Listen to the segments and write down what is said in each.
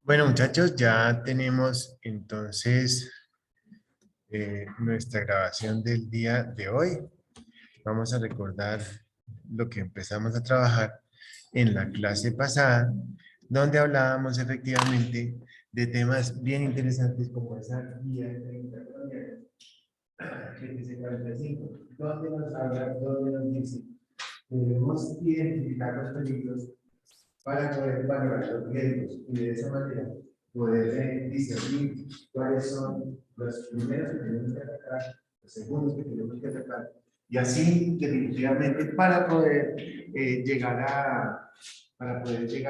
Bueno, muchachos, ya tenemos entonces nuestra grabación del día de hoy. Vamos a recordar lo que empezamos a trabajar en la clase pasada, donde hablábamos efectivamente de temas bien interesantes como esa guía de 30 colombianos, que dice 45, donde nos habla, donde nos dice que debemos identificar los peligros para poder valorar los riesgos y de esa manera poder discernir cuáles son los primeros que tenemos que atacar, los segundos que tenemos que atacar, y así definitivamente para poder llegar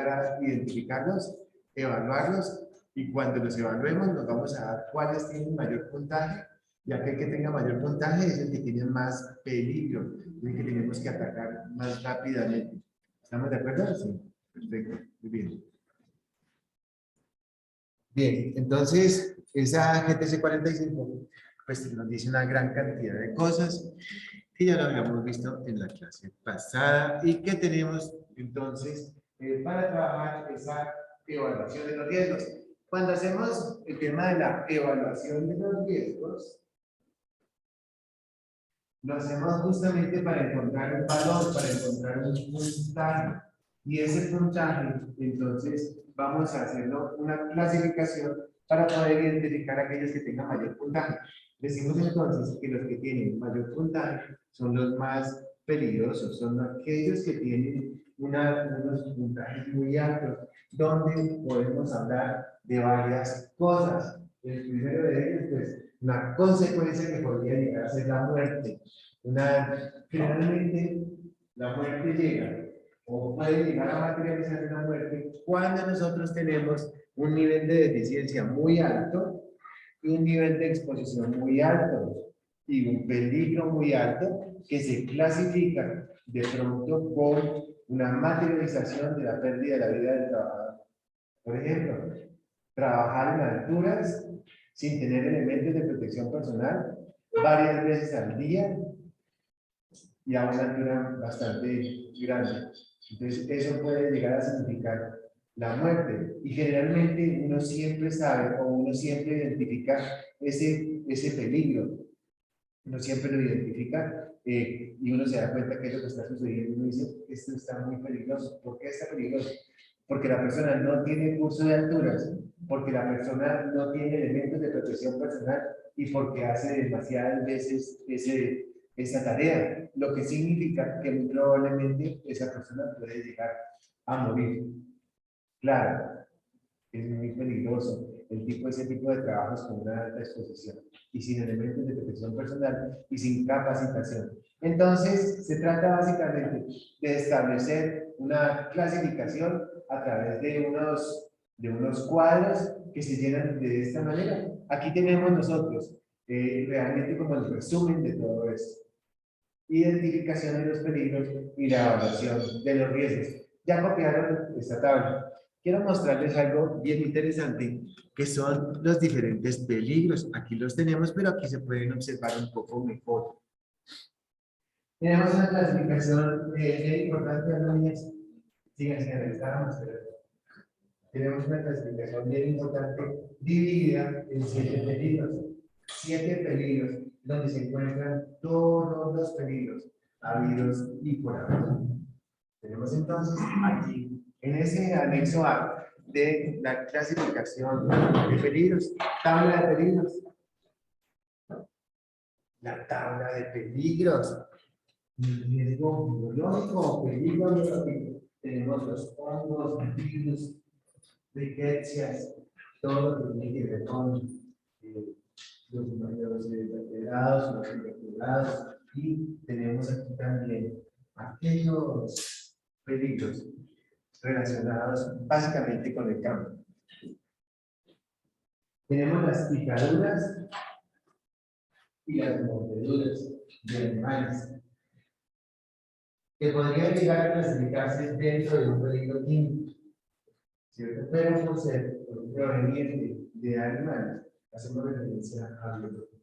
a identificarlos, evaluarlos, y cuando los evaluemos nos vamos a dar cuáles tienen mayor puntaje, ya que el que tenga mayor puntaje es el que tiene más peligro, el que tenemos que atacar más rápidamente. ¿Estamos de acuerdo? Sí. Perfecto, muy bien. Bien, entonces, esa GTC 45 pues nos dice una gran cantidad de cosas que ya lo habíamos visto en la clase pasada y que tenemos entonces para trabajar esa evaluación de los riesgos. Cuando hacemos el tema de la evaluación de los riesgos, lo hacemos justamente para encontrar un valor, para encontrar un puntaje. Y ese puntaje, entonces, vamos a hacerlo una clasificación para poder identificar aquellos que tengan mayor puntaje. Decimos entonces que los que tienen mayor puntaje son los más peligrosos, son aquellos que tienen unos puntajes muy altos, donde podemos hablar de varias cosas. El primero de ellos, pues, una consecuencia que podría llegar a ser la muerte. Generalmente la muerte llega o puede llegar a materializar la muerte cuando nosotros tenemos un nivel de deficiencia muy alto y un nivel de exposición muy alto y un peligro muy alto que se clasifica de pronto con una materialización de la pérdida de la vida del trabajador. Por ejemplo, trabajar en alturas sin tener elementos de protección personal varias veces al día y a una altura bastante grande. Entonces, eso puede llegar a significar la muerte. Y generalmente uno siempre sabe o uno siempre identifica ese peligro. Uno siempre lo identifica y uno se da cuenta que es lo que está sucediendo. Uno dice, esto está muy peligroso. ¿Por qué está peligroso? Porque la persona no tiene curso de alturas, porque la persona no tiene elementos de protección personal y porque hace demasiadas veces esa tarea, lo que significa que muy probablemente esa persona puede llegar a morir. Claro, es muy peligroso ese tipo de trabajos con una alta exposición y sin elementos de protección personal y sin capacitación. Entonces, se trata básicamente de establecer una clasificación a través de unos cuadros que se llenan de esta manera. Aquí tenemos nosotros realmente como el resumen de todo esto. Identificación de los peligros y la evaluación de los riesgos. Ya copiaron esta tabla. Quiero mostrarles algo bien interesante, que son los diferentes peligros. Aquí los tenemos, pero aquí se pueden observar un poco mejor. Tenemos una clasificación bien importante, niñas. Síganse, estábamos, pero tenemos una clasificación bien importante dividida en 7 peligros. 7 peligros donde se encuentran todos los peligros habidos y por haber. Tenemos entonces aquí, en ese anexo A de la clasificación de peligros, tabla de peligros. La tabla de peligros. Riesgo biológico, peligro biológico. Tenemos los hongos, virus, riquezas, todo lo que tiene que ver con los vertebrados, los invertebrados, y tenemos aquí también aquellos peligros relacionados básicamente con el campo. Tenemos las picaduras y las mordeduras de animales, que podrían llegar a clasificarse dentro de un peligro químico, ¿cierto? Pero por ser proveniente de animales, hacemos referencia a biología.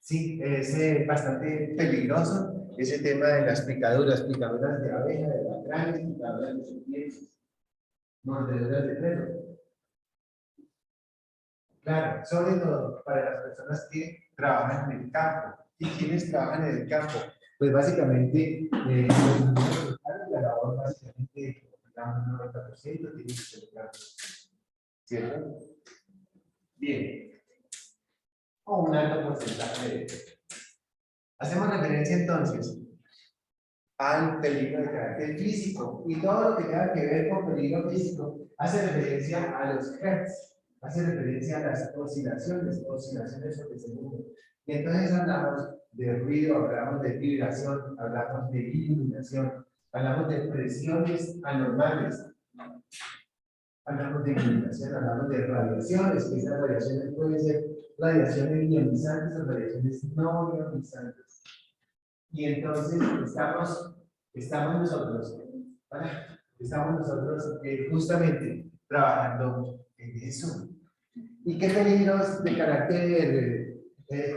Sí, es bastante peligroso ese tema de las picaduras de abeja, de alacranes, picaduras de serpientes, mordeduras de perro. Claro, sobre todo para las personas que trabajan en el campo. ¿Y quiénes trabajan en el campo? Pues básicamente, la labor básicamente, digamos, un 90% tiene que ser el campo. ¿Cierto? Bien. O un alto porcentaje de eso. Hacemos referencia entonces al peligro de carácter físico, y todo lo que tenga que ver con peligro físico hace referencia a los hertz, hace referencia a las oscilaciones sobre segundo. Y entonces hablamos de ruido, hablamos de vibración, hablamos de iluminación, hablamos de presiones anormales, hablamos de iluminación, hablamos de radiaciones, que esas radiaciones pueden ser radiaciones ionizantes o radiaciones no ionizantes. Y entonces estamos nosotros, ¿vale? Estamos nosotros justamente trabajando en eso. ¿Y qué peligros de carácter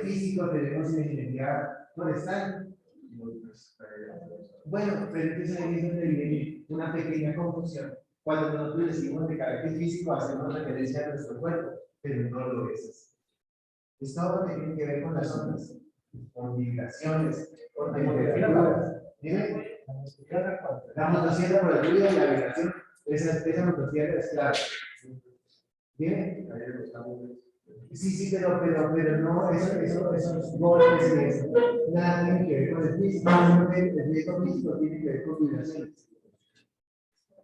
físico tenemos en ingeniería forestal? Bueno, pero entonces ahí es donde viene una pequeña confusión. Cuando nosotros decimos de carácter físico, hacemos referencia a nuestro cuerpo, pero no lo es así. Es todo lo que tiene que ver con las ondas, con vibraciones, con temperaturas. Dime, la motosierra por el ruido y la vibración, esa motosierra es clara. Dime. Sí, pero no, esos golpes y eso, nada tiene que ver con el físico, el riesgo físico tiene que ver con vibraciones.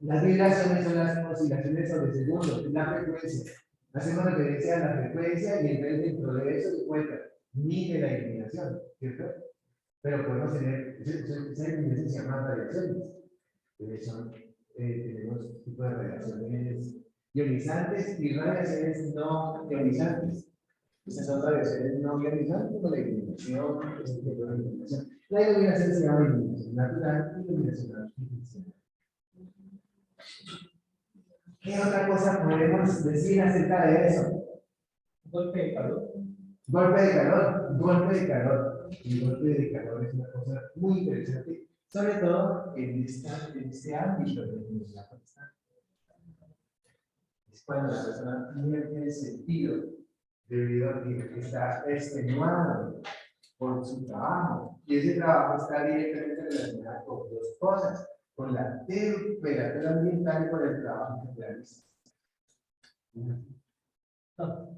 Las vibraciones son las oscilaciones sobre segundo, la frecuencia. Hacemos referencia a la frecuencia y entonces dentro de eso se cuenta mide la iluminación, ¿cierto? Pero podemos tener, esa iluminación se llama radiaciones. Tenemos tipo de radiaciones ionizantes y radiaciones no ionizantes. Estas son radiaciones no ionizantes como la iluminación, este tipo de iluminación. La iluminación se llama iluminación natural y iluminación artificial. ¿Qué otra cosa podemos decir acerca de eso? Golpe de calor. Golpe de calor, golpe de calor. El golpe de calor es una cosa muy interesante, sobre todo en este ámbito de la ingeniería forestal. Es cuando la persona pierde sentido debido a que está extenuado por su trabajo. Y ese trabajo está directamente relacionado con dos cosas: con la temperatura ambiental y con el trabajo que realiza.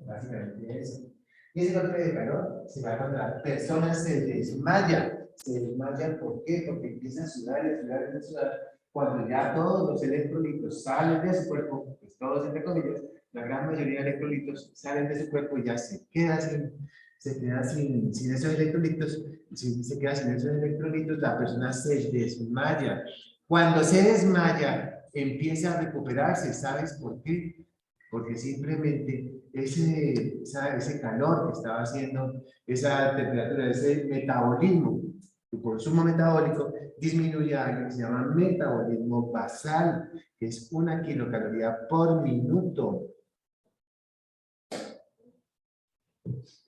Básicamente eso. Y ese golpe de calor se va cuando la persona se desmaya. Se desmaya, ¿por qué? Porque empieza a sudar y a sudar y a sudar. Cuando ya todos los electrolitos salen de su cuerpo, pues todos entre comillas, la gran mayoría de electrolitos salen de su cuerpo y ya se queda sin esos electrolitos. Si se queda sin esos electrolitos, la persona se desmaya. Cuando se desmaya, empieza a recuperarse. ¿Sabes por qué? Porque simplemente ese calor que estaba haciendo, esa temperatura, ese metabolismo, su consumo metabólico, disminuye a algo que se llama metabolismo basal, que es 1 kilocaloría por minuto.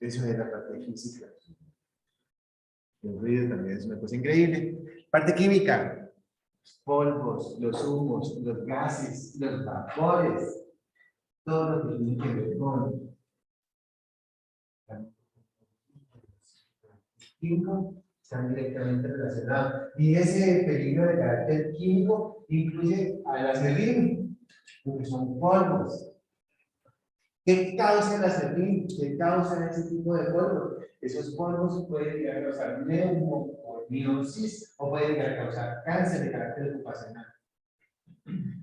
Eso es la parte física. El ruido también es una cosa increíble. Parte química: los polvos, los humos, los gases, los vapores, todo lo que tiene que ver con químico están directamente relacionados. Y ese peligro de carácter químico incluye al aserrín, porque son polvos. ¿Qué causa el aserrín? ¿Qué causa ese tipo de polvos? Esos polvos pueden llegar a causar neumoniosis o pueden llegar a causar cáncer de carácter ocupacional.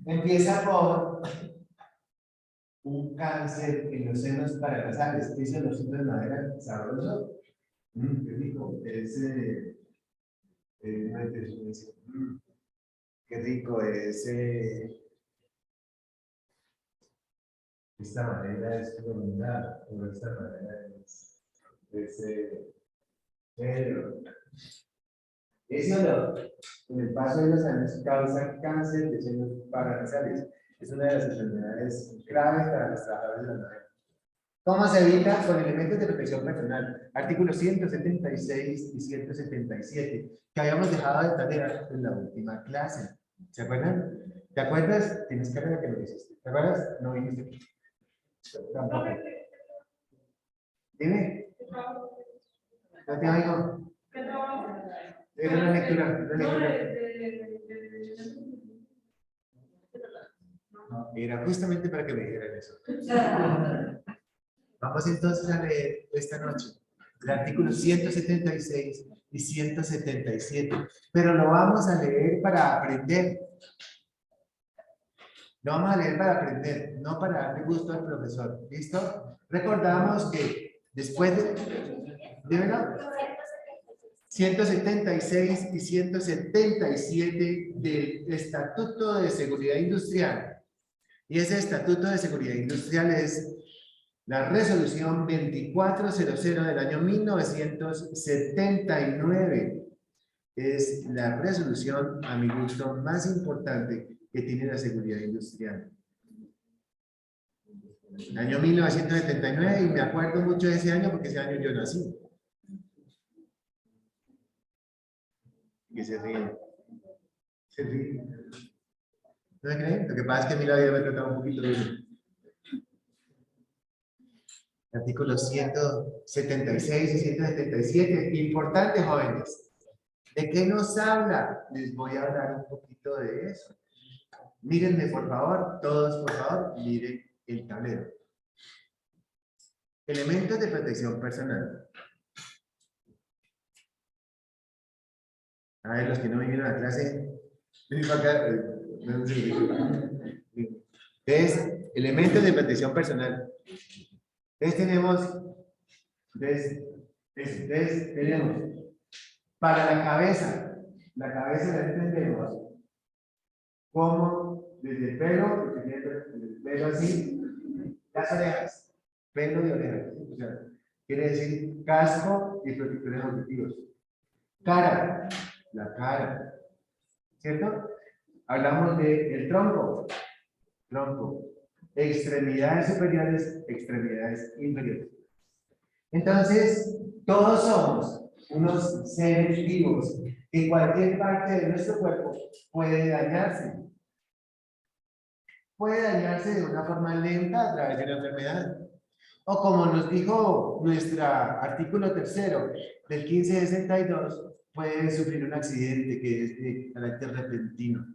Empieza por un cáncer en los senos paranasales. Dicen los senos de madera sabroso. Qué rico. Qué rico es. Esta madera es profunda, o esta madera ese olor, con el paso de los años, causa cáncer de senos paranasales. Es una de las enfermedades graves para los trabajadores de la madera. ¿Cómo se evita? Con elementos de protección personal. Artículos 176 y 177, que habíamos dejado de tarea en la última clase. ¿Se acuerdan? ¿Te acuerdas? Tienes cara de que lo hiciste. ¿Te acuerdas? No viniste. Tampoco. Dime. No te oigo. Era una lectura. Era justamente para que me dijeran eso. Vamos entonces a leer esta noche el artículo 176 y 177, pero lo vamos a leer para aprender. Lo vamos a leer para aprender, no para darle gusto al profesor. ¿Listo? Recordamos que después de... ¿Dímelo? 176 y 177 del Estatuto de Seguridad Industrial. Y ese Estatuto de Seguridad Industrial es la resolución 2400 del año 1979. Es la resolución, a mi gusto, más importante que tiene la seguridad industrial. El año 1979, y me acuerdo mucho de ese año porque ese año yo nací. Que se ríen. Se ríen. ¿No me creen? Lo que pasa es que a mí la vida me ha tratado un poquito duro. Artículos 176 y 177. Importante, jóvenes. ¿De qué nos habla? Les voy a hablar un poquito de eso. Mírenme, por favor, todos, por favor, miren el tablero. Elementos de protección personal. A ver, los que no vinieron a la clase, ven para acá. Es elementos de protección personal. Entonces tenemos para la cabeza la entendemos como desde el pelo, el pelo así, las orejas, pelo de orejas, o sea, quiere decir casco y protectores auditivos. Cara, la cara, ¿cierto? Hablamos del tronco, extremidades superiores, extremidades inferiores. Entonces, todos somos unos seres vivos que cualquier parte de nuestro cuerpo puede dañarse. Puede dañarse de una forma lenta a través de una enfermedad. O como nos dijo nuestro artículo 3º del 1562, puede sufrir un accidente que es de carácter repentino.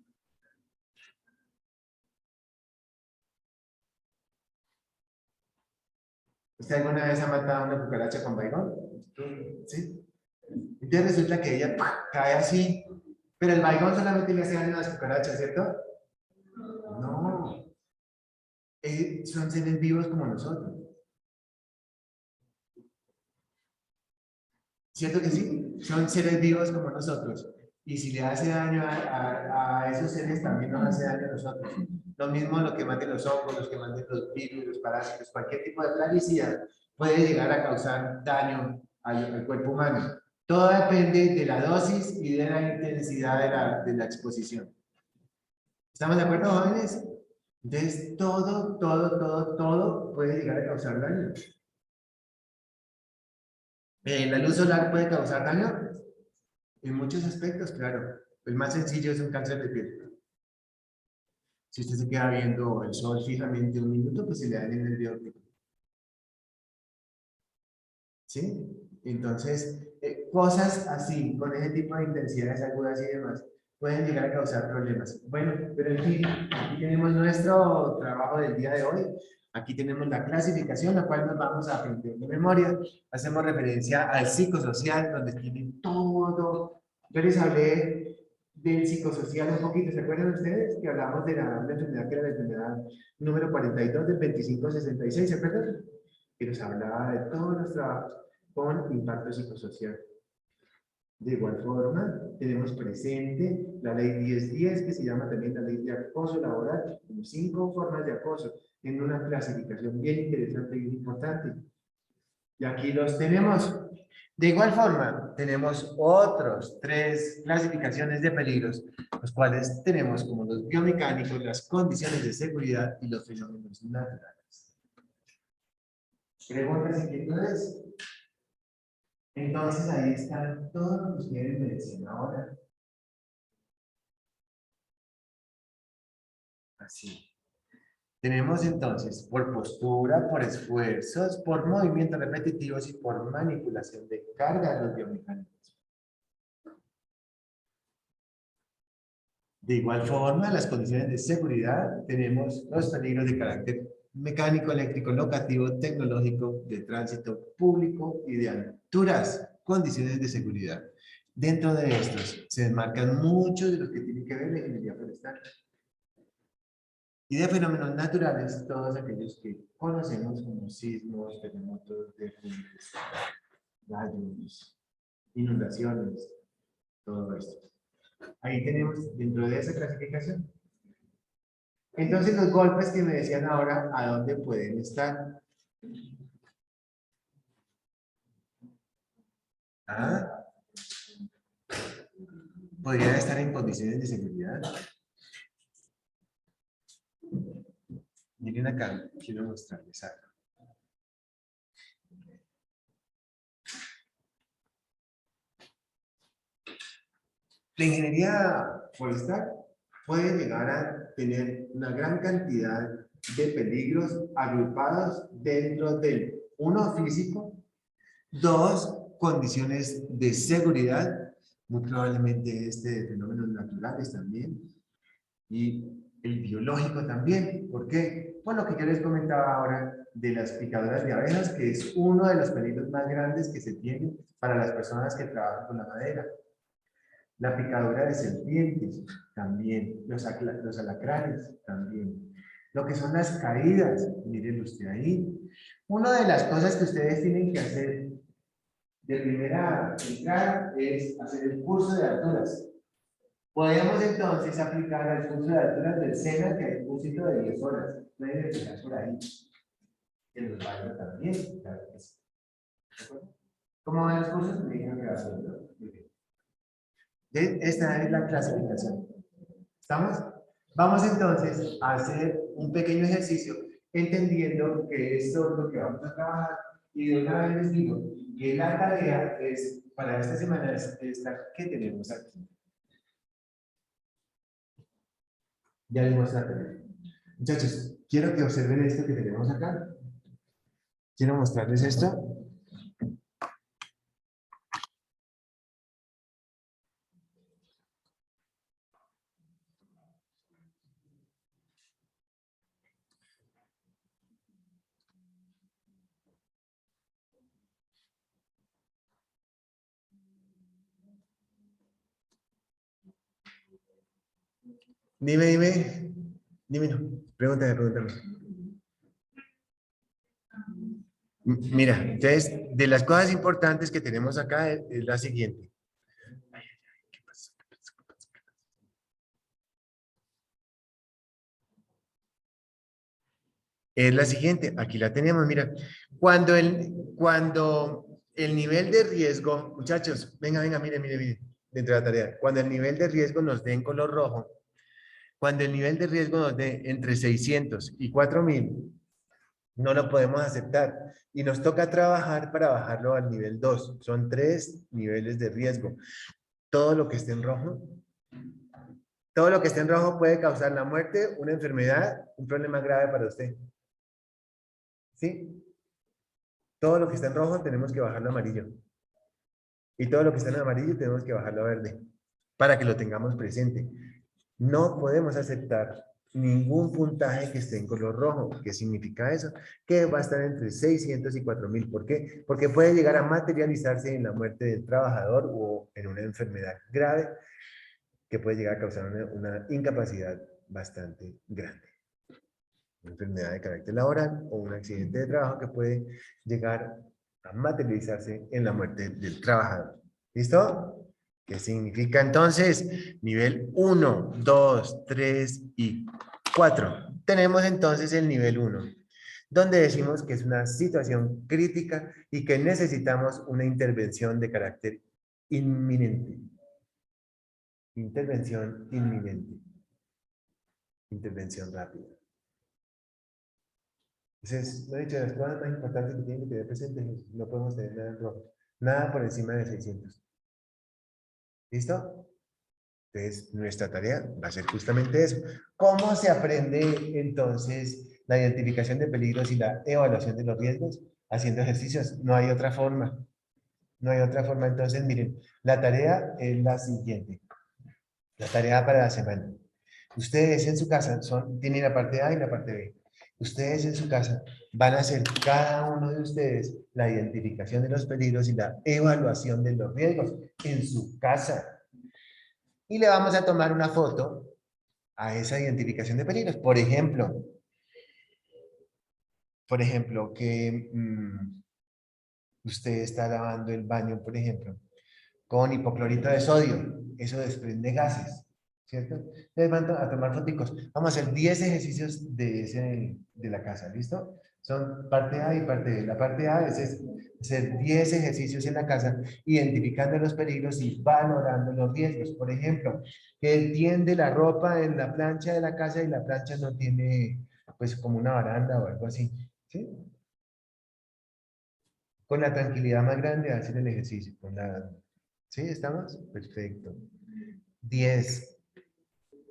¿Usted alguna vez ha matado a una cucaracha con baigón? ¿Sí? Entonces resulta que ella cae así, pero el baigón solamente le hace daño a las cucarachas, ¿cierto? No. Son seres vivos como nosotros. ¿Cierto que sí? Son seres vivos como nosotros. Y si le hace daño a esos seres, también nos hace daño a nosotros. Lo mismo lo que maten los hongos, los que maten los virus, los parásitos, cualquier tipo de plaguicida puede llegar a causar daño al cuerpo humano. Todo depende de la dosis y de la intensidad de la exposición. ¿Estamos de acuerdo, jóvenes? Entonces, todo puede llegar a causar daño. ¿La luz solar puede causar daño? En muchos aspectos, claro. El más sencillo es un cáncer de piel. Si usted se queda viendo el sol fijamente un minuto, pues se le daña el nervio óptico. ¿Sí? Entonces, cosas así, con ese tipo de intensidades agudas y demás, pueden llegar a causar problemas. Bueno, pero en fin, aquí tenemos nuestro trabajo del día de hoy. Aquí tenemos la clasificación, la cual nos vamos a aprender de memoria. Hacemos referencia al psicosocial, donde tienen todo. Yo les hablé del psicosocial un poquito. ¿Se acuerdan ustedes que hablamos de la enfermedad que era la enfermedad número 42 del 2566? ¿Se acuerdan? Que nos hablaba de todos los trabajos con impacto psicosocial. De igual forma, tenemos presente la ley 1010, que se llama también la ley de acoso laboral, como 5 formas de acoso, en una clasificación bien interesante y importante. Y aquí los tenemos. De igual forma, tenemos otros 3 clasificaciones de peligros, los cuales tenemos como los biomecánicos, las condiciones de seguridad y los fenómenos naturales. ¿Preguntas, inquietudes? Entonces ahí están todos lo que ustedes me decían ahora. Así. Tenemos entonces por postura, por esfuerzos, por movimientos repetitivos y por manipulación de carga de los biomecánicos. De igual forma, en las condiciones de seguridad tenemos los peligros de carácter mecánico, eléctrico, locativo, tecnológico, de tránsito público y de alturas, condiciones de seguridad. Dentro de estos se enmarcan muchos de los que tienen que ver la ingeniería forestal. Y de fenómenos naturales, todos aquellos que conocemos como sismos, terremotos, derrumbes, rayos, inundaciones, todo esto. Ahí tenemos dentro de esa clasificación. Entonces los golpes que me decían ahora, ¿a dónde pueden estar? ¿Ah? ¿Podrían estar en condiciones de seguridad? Miren acá, quiero mostrarles algo. La ingeniería forestal puede llegar a tener una gran cantidad de peligros agrupados dentro del, uno, físico, dos, condiciones de seguridad, muy probablemente de fenómenos naturales también, y el biológico también. ¿Por qué? Por lo que yo les comentaba ahora de las picaduras de abejas, que es uno de los peligros más grandes que se tienen para las personas que trabajan con la madera. La picadura de serpientes, también. Los alacranes, también. Lo que son las caídas, miren usted ahí. Una de las cosas que ustedes tienen que hacer de primera entrada es hacer el curso de alturas. Podemos entonces aplicar al curso de alturas del SENA, que hay un cursito de 10 horas. Pueden empezar por ahí. En los baños también, claro que sí. ¿De acuerdo? ¿Cómo van los cursos? Me dijeron que va a ser, ¿no? Muy bien. Esta es la clasificación. ¿Estamos? Vamos entonces a hacer un pequeño ejercicio entendiendo que esto es lo que vamos a trabajar y de una vez les digo que la tarea es para esta semana es esta que tenemos aquí. Ya les muestro la tarea. Muchachos, quiero que observen esto que tenemos acá. Quiero mostrarles esto. Dime, no. Pregúntame. Mira, entonces, de las cosas importantes que tenemos acá es la siguiente. Es la siguiente, aquí la tenemos, mira. Cuando el nivel de riesgo, muchachos, venga, mire, dentro de la tarea. Cuando el nivel de riesgo nos dé en color rojo, cuando el nivel de riesgo nos dé entre 600 y 4000, no lo podemos aceptar. Y nos toca trabajar para bajarlo al nivel 2. Son 3 niveles de riesgo. Todo lo que esté en rojo, todo lo que esté en rojo puede causar la muerte, una enfermedad, un problema grave para usted. ¿Sí? Todo lo que está en rojo tenemos que bajarlo a amarillo. Y todo lo que está en amarillo tenemos que bajarlo a verde. Para que lo tengamos presente. No podemos aceptar ningún puntaje que esté en color rojo. ¿Qué significa eso? Que va a estar entre 600 y 4000. ¿Por qué? Porque puede llegar a materializarse en la muerte del trabajador o en una enfermedad grave que puede llegar a causar una incapacidad bastante grande. Una enfermedad de carácter laboral o un accidente de trabajo que puede llegar a materializarse en la muerte del trabajador. ¿Listo? ¿Qué significa entonces? Nivel 1, 2, 3 y 4. Tenemos entonces el nivel 1, donde decimos que es una situación crítica y que necesitamos una intervención de carácter inminente. Intervención inminente. Intervención rápida. Entonces, lo he dicho, las cosas más importantes que tienen que tener presentes, no podemos tener nada en rojo. Nada por encima de 600. ¿Listo? Entonces, nuestra tarea va a ser justamente eso. ¿Cómo se aprende entonces la identificación de peligros y la evaluación de los riesgos? Haciendo ejercicios. No hay otra forma. No hay otra forma. Entonces, miren, la tarea es la siguiente. La tarea para la semana. Ustedes en su casa tienen la parte A y la parte B. Ustedes en su casa van a hacer cada uno de ustedes la identificación de los peligros y la evaluación de los riesgos en su casa. Y le vamos a tomar una foto a esa identificación de peligros. Por ejemplo, que usted está lavando el baño, por ejemplo, con hipoclorito de sodio. Eso desprende gases, ¿cierto? Entonces van a tomar foticos. Vamos a hacer 10 ejercicios de la casa, ¿listo? Son parte A y parte B. La parte A es hacer 10 ejercicios en la casa, identificando los peligros y valorando los riesgos. Por ejemplo, que tiende la ropa en la plancha de la casa y la plancha no tiene, pues, como una baranda o algo así, ¿sí? Con la tranquilidad más grande hacer el ejercicio. ¿Sí? ¿Estamos? Perfecto. 10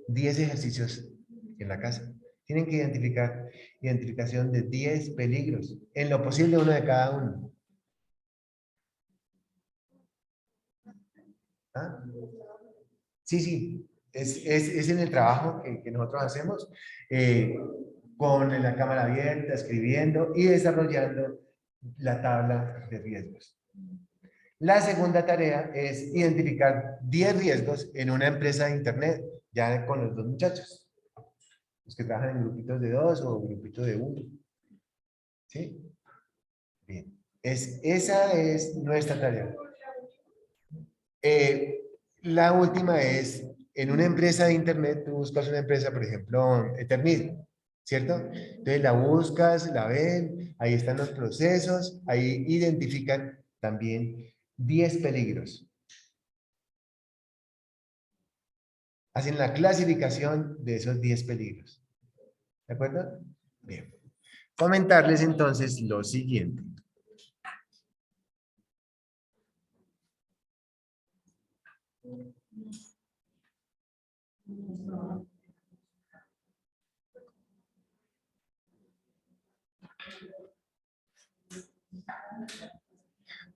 10 ejercicios en la casa. Tienen que identificación de 10 peligros. En lo posible uno de cada uno. ¿Ah? Sí, sí. Es en el trabajo que nosotros hacemos eh, con la cámara abierta, escribiendo y desarrollando la tabla de riesgos. La segunda tarea es identificar 10 riesgos en una empresa de Internet, ya con los dos muchachos, los que trabajan en grupitos de 2 o grupitos de 1. ¿Sí? Bien. Esa es nuestra tarea. Eh, la última es, en una empresa de Internet, tú buscas una empresa, por ejemplo, Eternit, ¿cierto? Entonces la buscas, la ven, ahí están los procesos, ahí identifican también 10 peligros. Hacen la clasificación de esos 10 peligros. ¿De acuerdo? Bien. Comentarles entonces lo siguiente.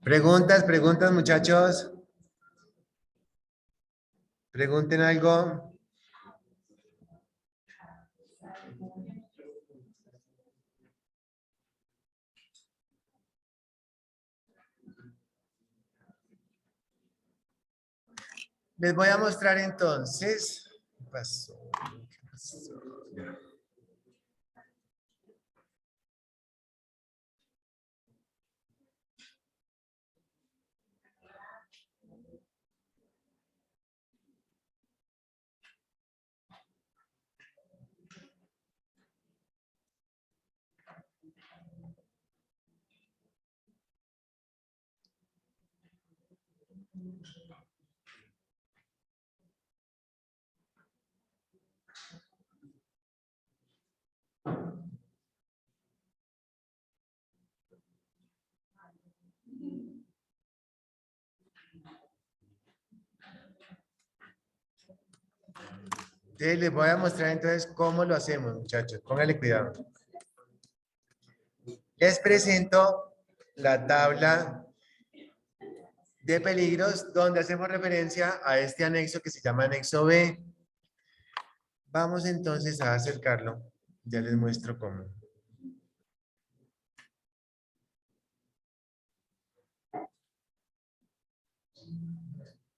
Preguntas, muchachos. Pregunten algo. Les voy a mostrar entonces. ¿Qué pasó? ¿Qué pasó? Les voy a mostrar entonces cómo lo hacemos, muchachos. Pónganle cuidado. Les presento la tabla de peligros donde hacemos referencia a este anexo que se llama anexo B. Vamos entonces a acercarlo. Ya les muestro cómo.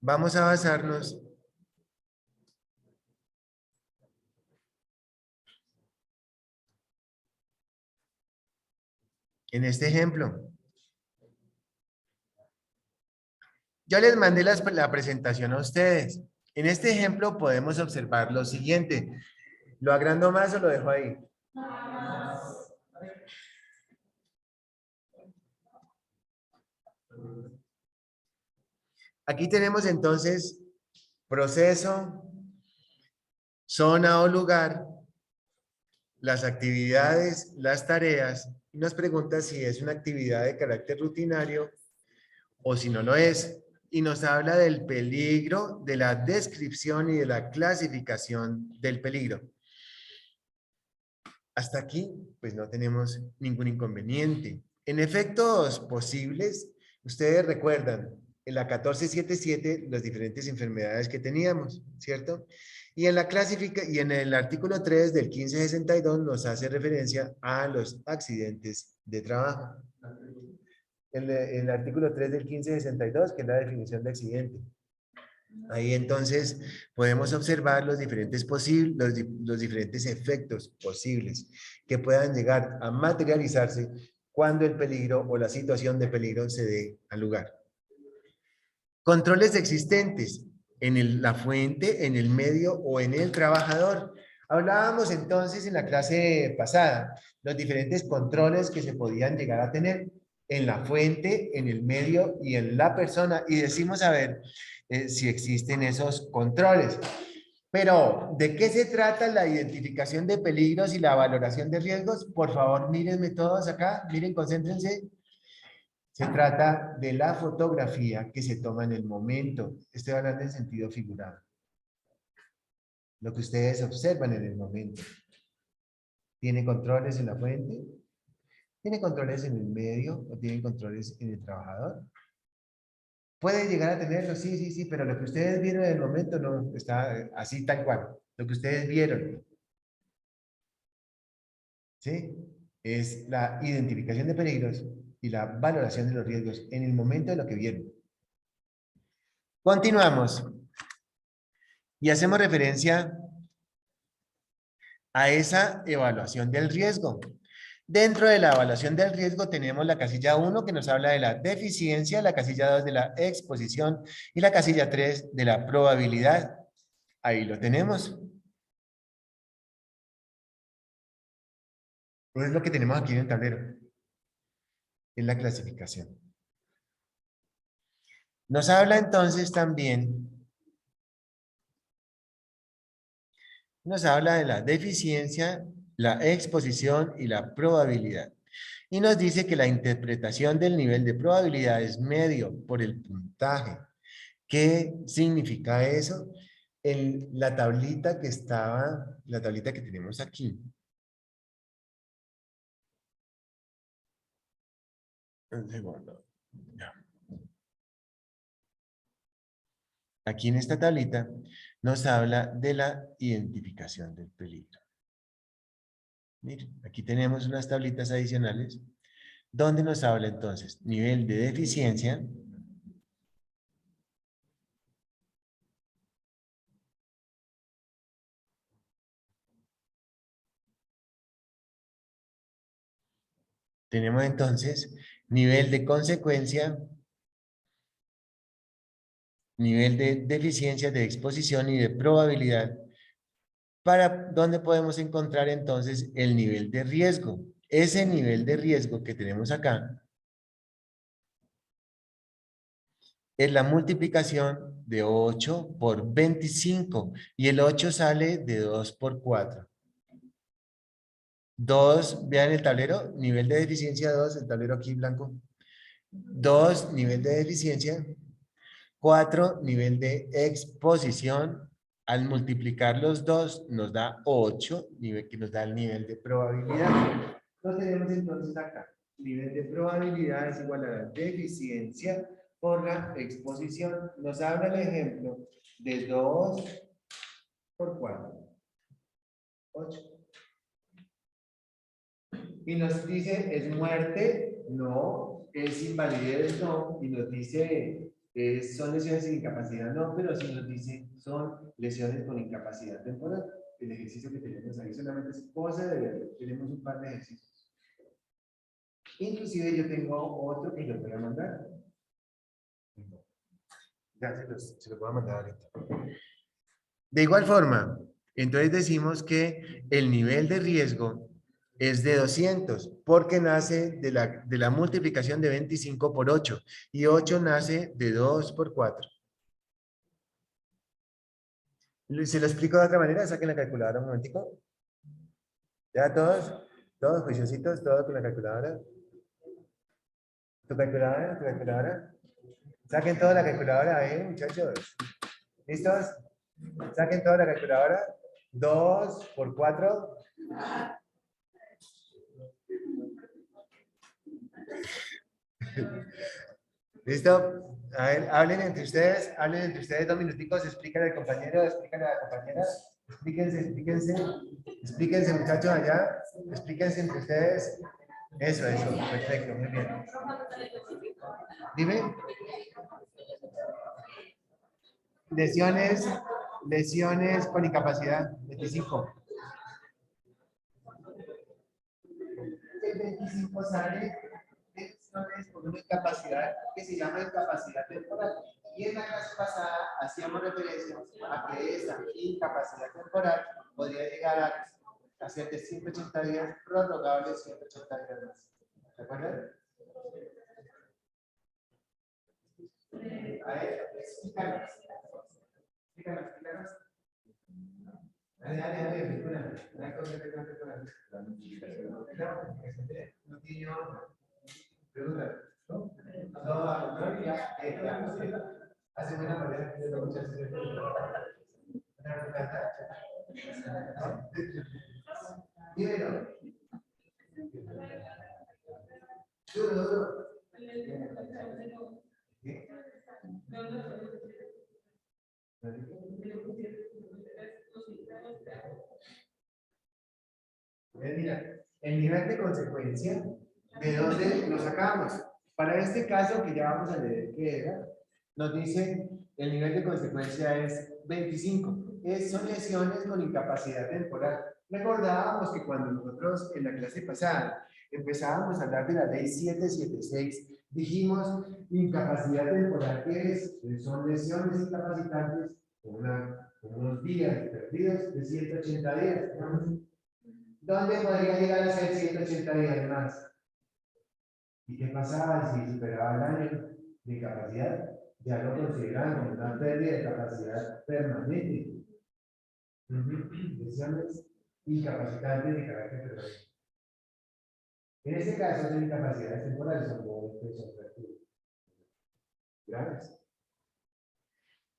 Vamos a basarnos en este ejemplo. Yo les mandé la presentación a ustedes. En este ejemplo podemos observar lo siguiente. ¿Lo agrando más o lo dejo ahí? Aquí tenemos entonces proceso, zona o lugar, las actividades, las tareas, y nos pregunta si es una actividad de carácter rutinario o si no lo es. Y nos habla del peligro, de la descripción y de la clasificación del peligro. Hasta aquí, pues no tenemos ningún inconveniente. En efectos posibles, ustedes recuerdan en la 1477 las diferentes enfermedades que teníamos, ¿cierto? Y en la y en el artículo 3 del 1562 nos hace referencia a los accidentes de trabajo. En el artículo 3 del 1562, que es la definición de accidente. Ahí entonces podemos observar los diferentes, los diferentes efectos posibles que puedan llegar a materializarse cuando el peligro o la situación de peligro se dé al lugar. Controles existentes en la fuente, en el medio o en el trabajador. Hablábamos entonces en la clase pasada los diferentes controles que se podían llegar a tener en la fuente, en el medio y en la persona. Y decimos a ver si existen esos controles. Pero, ¿de qué se trata la identificación de peligros y la valoración de riesgos? Por favor, mírenme todos acá, miren, concéntrense. Se trata de la fotografía que se toma en el momento. Estoy hablando en sentido figurado. Lo que ustedes observan en el momento. ¿Tiene controles en la fuente? ¿Tiene controles en el medio o tiene controles en el trabajador? ¿Puede llegar a tenerlo? Sí, sí, sí, pero lo que ustedes vieron en el momento no está así tal cual. Lo que ustedes vieron, ¿sí? Es la identificación de peligros y la valoración de los riesgos en el momento de lo que vieron. Continuamos. Y hacemos referencia a esa evaluación del riesgo. Dentro de la evaluación del riesgo tenemos la casilla 1 que nos habla de la deficiencia, la casilla 2 de la exposición y la casilla 3 de la probabilidad. Ahí lo tenemos. Pues es lo que tenemos aquí en el tablero. Es la clasificación. Nos habla entonces también, nos habla de la deficiencia, la exposición y la probabilidad. Y nos dice que la interpretación del nivel de probabilidad es medio por el puntaje. ¿Qué significa eso? En la tablita que estaba, la tablita que tenemos aquí. Un segundo. Ya. Aquí en esta tablita nos habla de la identificación del peligro. Miren, aquí tenemos unas tablitas adicionales donde nos habla entonces nivel de deficiencia, tenemos entonces nivel de consecuencia, nivel de deficiencia, de exposición y de probabilidad, para donde podemos encontrar entonces el nivel de riesgo. Ese nivel de riesgo que tenemos acá es la multiplicación de 8 por 25 y el 8 sale de 2 por 4. 2, vean el tablero, nivel de deficiencia 2, el tablero aquí blanco. 2, nivel de deficiencia. 4, nivel de exposición. Al multiplicar los dos nos da 8, nivel que nos da el nivel de probabilidad. Lo tenemos entonces acá. Nivel de probabilidad es igual a la deficiencia por la exposición. Nos habla el ejemplo de 2 por 4. 8. Y nos dice, ¿es muerte? No. ¿Es invalidez? No. Y nos dice, ¿son lesiones sin incapacidad? No, pero sí nos dice, son lesiones con incapacidad temporal. El ejercicio que tenemos ahí solamente es cosa de verlo. Tenemos un par de ejercicios. Inclusive yo tengo otro que yo voy a mandar. Ya se los voy a mandar ahorita. De igual forma, entonces decimos que el nivel de riesgo es de 200 porque nace de la multiplicación de 25 por 8 y 8 nace de 2 por 4. ¿Se lo explico de otra manera? Saquen la calculadora un momentico. ¿Ya todos? ¿Todos juiciositos? ¿Todos con la calculadora? ¿Tu calculadora? ¿Tu calculadora? Saquen toda la calculadora, muchachos. ¿Listos? Saquen toda la calculadora. 2 por 4. ¿Listo? A ver, hablen entre ustedes 2 minuticos, explícale al compañero, explícale a la compañera, explíquense muchachos allá, explíquense entre ustedes. Eso, perfecto, muy bien. Dime. Lesiones con incapacidad, 25. El 25 sale lesiones con una incapacidad que se llama incapacidad temporal. Y en la clase pasada hacíamos referencia a que esa incapacidad temporal podría llegar a ser de 180 días, prorrogable 180 días más. ¿De acuerdo? A ver, explícanos. Explícanos. Dale, no tiene pregunta. No, ya. Hace buena manera de muchas dímelo. Duro. Mira, el nivel de consecuencia, ¿de dónde lo sacamos? Para este caso, que ya vamos a leer qué era, nos dice el nivel de consecuencia es 25. Son lesiones con incapacidad temporal. Recordábamos que cuando nosotros en la clase pasada empezábamos a hablar de la ley 776, dijimos incapacidad temporal, ¿qué es? Son lesiones incapacitantes con unos días perdidos de 180 días. ¿Dónde podría llegar a ser 180 días más? ¿Y qué pasaba si superaba el año de capacidad? Ya lo consideraban como una pérdida de capacidad permanente. Lesiones incapacitantes de carácter permanente. En este caso, son incapacidades temporales, son fracturas graves.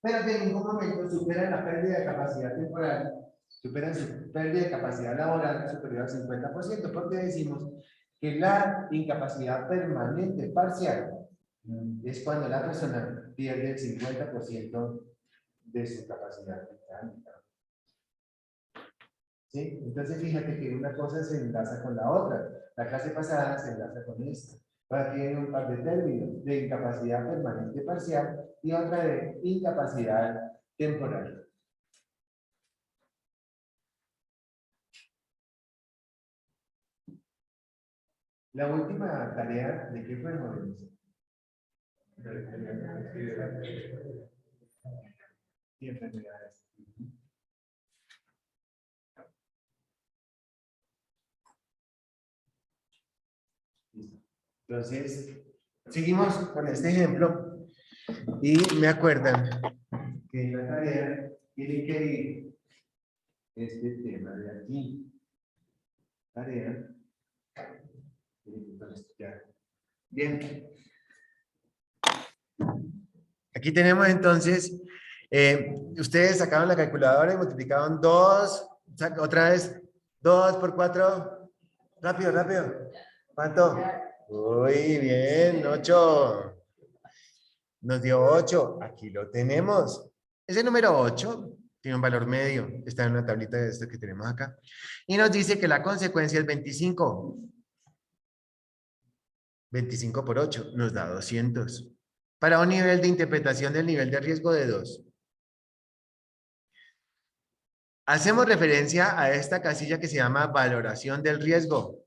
Pero que en ningún momento superan la pérdida de capacidad temporal, superan su pérdida de capacidad laboral superior al 50%, porque decimos que la incapacidad permanente parcial es cuando la persona pierde el 50% de su capacidad mecánica. ¿Sí? Entonces fíjate que una cosa se enlaza con la otra. La clase pasada se enlaza con esta. Ahora tiene un par de términos, de incapacidad permanente parcial y otra de incapacidad temporal. La última tarea, ¿de qué fue, jóvenes? Y enfermedades. Entonces, seguimos con este ejemplo y me acuerdan que en la tarea tienen que ir este tema de aquí. Tarea. Bien. Aquí tenemos entonces, ustedes sacaron la calculadora y multiplicaron 2, otra vez, 2 por 4. Rápido, rápido. ¿Cuánto? Muy bien, 8. Nos dio 8. Aquí lo tenemos. Ese número 8 tiene un valor medio. Está en una tablita de esto que tenemos acá. Y nos dice que la consecuencia es 25. 25 por 8 nos da 200. Para un nivel de interpretación del nivel de riesgo de 2. Hacemos referencia a esta casilla que se llama valoración del riesgo.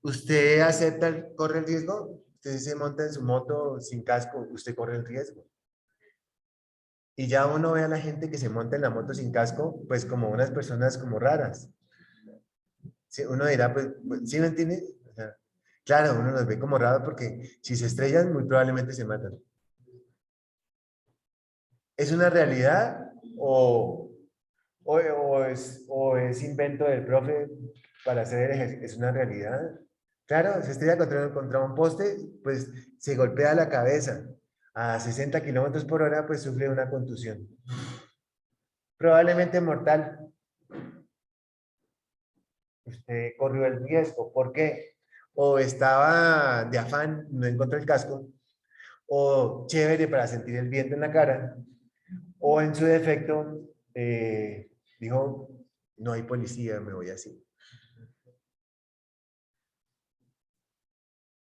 ¿Usted acepta, corre el riesgo? Usted se monta en su moto sin casco, usted corre el riesgo. Y ya uno ve a la gente que se monta en la moto sin casco, pues como unas personas como raras. Sí, uno dirá, pues, ¿sí me entiende? O sea, claro, uno los ve como raros porque si se estrellan, muy probablemente se matan. ¿Es una realidad o o es invento del profe para hacer el ejercicio, es una realidad. Claro, si estoy contra un poste, pues se golpea la cabeza a 60 kilómetros por hora, pues sufre una contusión. Probablemente mortal. Usted corrió el riesgo. ¿Por qué? O estaba de afán, no encontró el casco, o chévere para sentir el viento en la cara, o en su defecto dijo, no hay policía, me voy así.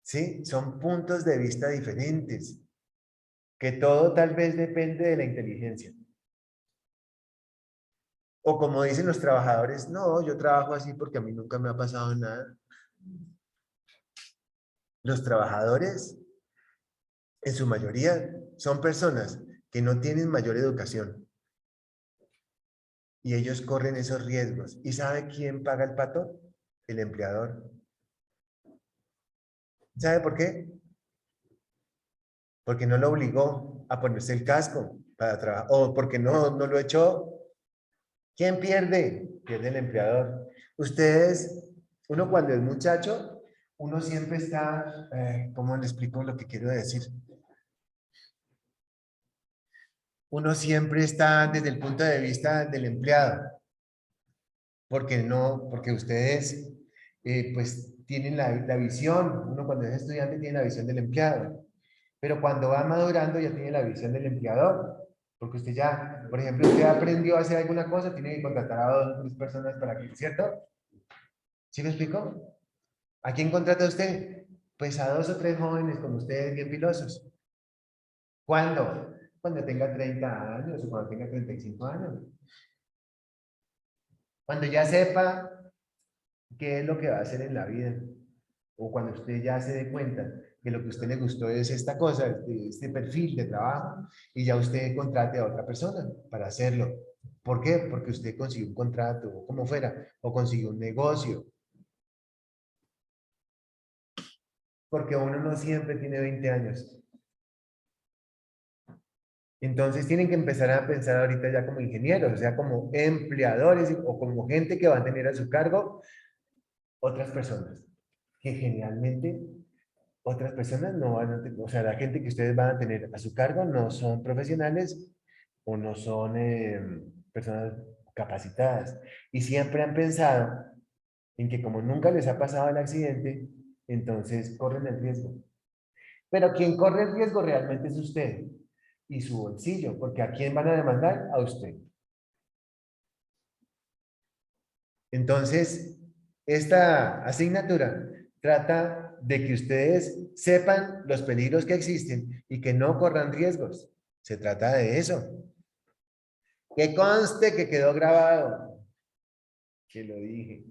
¿Sí? Son puntos de vista diferentes, que todo tal vez depende de la inteligencia. O como dicen los trabajadores, no, yo trabajo así porque a mí nunca me ha pasado nada. Los trabajadores, en su mayoría, son personas que no tienen mayor educación y ellos corren esos riesgos. ¿Y sabe quién paga el pato? El empleador. ¿Sabe por qué? Porque no lo obligó a ponerse el casco para trabajar, o porque no lo echó. ¿Quién pierde? Pierde el empleador. Ustedes, uno cuando es muchacho, uno siempre está, ¿cómo le explico lo que quiero decir? Uno siempre está desde el punto de vista del empleado, porque ustedes, pues, tienen la visión, uno cuando es estudiante tiene la visión del empleado, pero cuando va madurando ya tiene la visión del empleador, porque usted ya, por ejemplo, usted aprendió a hacer alguna cosa, tiene que contratar a 2 o 3 personas para que, ¿cierto? ¿Sí me explico? ¿A quién contrata usted? Pues a 2 o 3 jóvenes como ustedes, bien pilosos. ¿Cuándo? Cuando tenga 30 años o cuando tenga 35 años. Cuando ya sepa qué es lo que va a hacer en la vida. O cuando usted ya se dé cuenta que lo que a usted le gustó es esta cosa, este perfil de trabajo, y ya usted contrate a otra persona para hacerlo. ¿Por qué? Porque usted consiguió un contrato, o como fuera, o consiguió un negocio. Porque uno no siempre tiene 20 años. Entonces tienen que empezar a pensar ahorita ya como ingenieros, o sea, como empleadores o como gente que va a tener a su cargo otras personas, que generalmente otras personas no van a tener, o sea, la gente que ustedes van a tener a su cargo no son profesionales o no son personas capacitadas. Y siempre han pensado en que como nunca les ha pasado el accidente, entonces corren el riesgo. Pero quien corre el riesgo realmente es usted y su bolsillo, porque ¿a quién van a demandar? A usted. Entonces, esta asignatura trata de que ustedes sepan los peligros que existen y que no corran riesgos. Se trata de eso. Que conste que quedó grabado, que lo dije.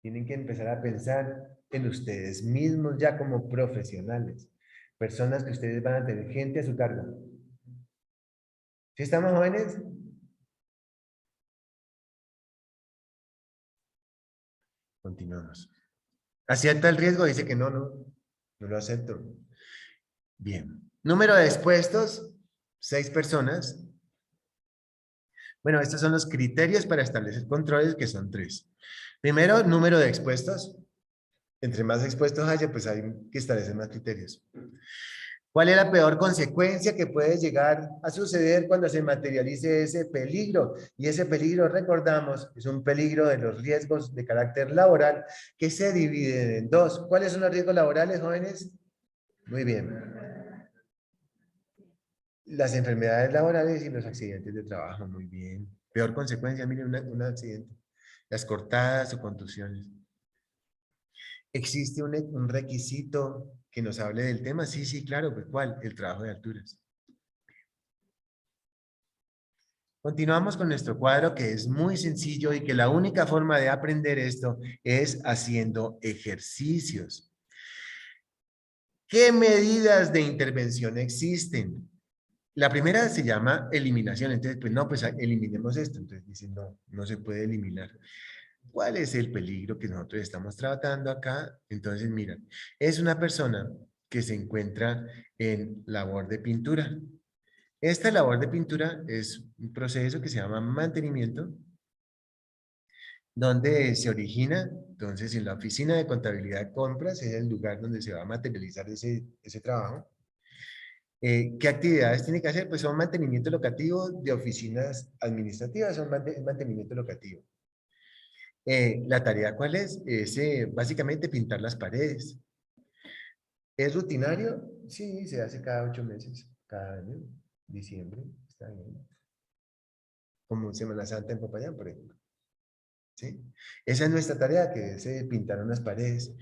Tienen que empezar a pensar en ustedes mismos ya como profesionales. Personas que ustedes van a tener gente a su cargo. ¿Sí estamos jóvenes? Continuamos. ¿Acepta el riesgo? Dice que no lo acepto. Bien. Número de expuestos, 6 personas. Bueno, estos son los criterios para establecer controles, que son 3. Primero, número de expuestos. Entre más expuestos haya, pues hay que establecer más criterios. ¿Cuál es la peor consecuencia que puede llegar a suceder cuando se materialice ese peligro? Y ese peligro, recordamos, es un peligro de los riesgos de carácter laboral que se dividen en 2. ¿Cuáles son los riesgos laborales, jóvenes? Muy bien. Las enfermedades laborales y los accidentes de trabajo, muy bien. Peor consecuencia, mire, un accidente. Las cortadas o contusiones. ¿Existe un requisito que nos hable del tema? Sí, sí, claro, pues ¿cuál? El trabajo de alturas. Continuamos con nuestro cuadro, que es muy sencillo y que la única forma de aprender esto es haciendo ejercicios. ¿Qué medidas de intervención existen? La primera se llama eliminación. Entonces, pues no, pues eliminemos esto. Entonces dicen, no se puede eliminar. ¿Cuál es el peligro que nosotros estamos tratando acá? Entonces, mira, es una persona que se encuentra en labor de pintura. Esta labor de pintura es un proceso que se llama mantenimiento, donde se origina, entonces en la oficina de contabilidad de compras es el lugar donde se va a materializar ese trabajo. ¿Qué actividades tiene que hacer? Pues son mantenimiento locativo de oficinas administrativas, son mantenimiento locativo. ¿La tarea cuál es? Es básicamente pintar las paredes. ¿Es rutinario? Sí, se hace cada 8 meses, cada año, diciembre, está bien. Como Semana Santa en Popayán, por ejemplo. ¿Sí? Esa es nuestra tarea, que es pintar unas paredes.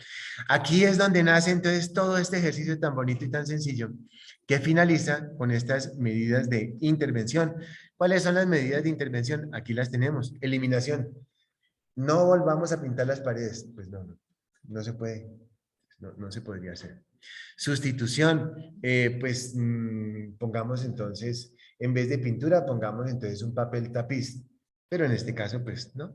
Aquí es donde nace entonces todo este ejercicio tan bonito y tan sencillo, que finaliza con estas medidas de intervención. ¿Cuáles son las medidas de intervención? Aquí las tenemos. Eliminación. No volvamos a pintar las paredes. Pues no, no se puede. No se podría hacer. Sustitución. Pues pongamos entonces, en vez de pintura, pongamos entonces un papel tapiz. Pero en este caso, pues no.